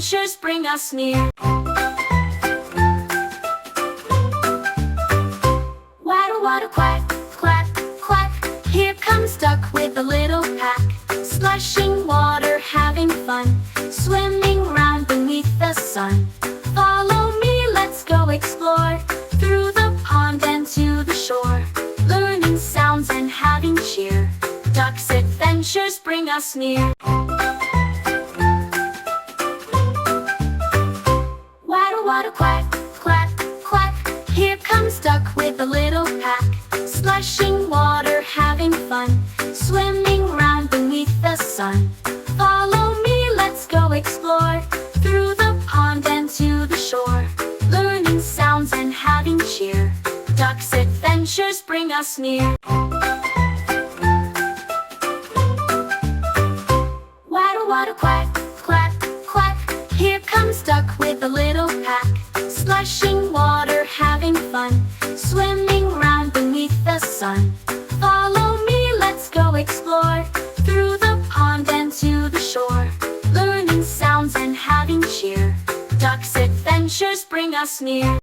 adventures bring us near. Waddle, waddle, quack, quack, quack. Here comes Duck with a little pack, splashing water, having fun, swimming round beneath the sun. Follow me, let's go explore, through the pond and to the shore, learning sounds and having cheer. Duck's adventures bring us near. Waddle, waddle, quack, quack, quack. Here comes Duck with a little pack, splashing water, having fun, swimming round beneath the sun. Follow me, let's go explore, through the pond and to the shore, learning sounds and having cheer. Duck's adventures bring us near. Waddle, waddle, quack, quack, quack. Here comes Duck with a little pack, splashing water, having fun, swimming round beneath the sun. Follow me, let's go explore, through the pond and to the shore, learning sounds and having cheer. Duck's adventures bring us near.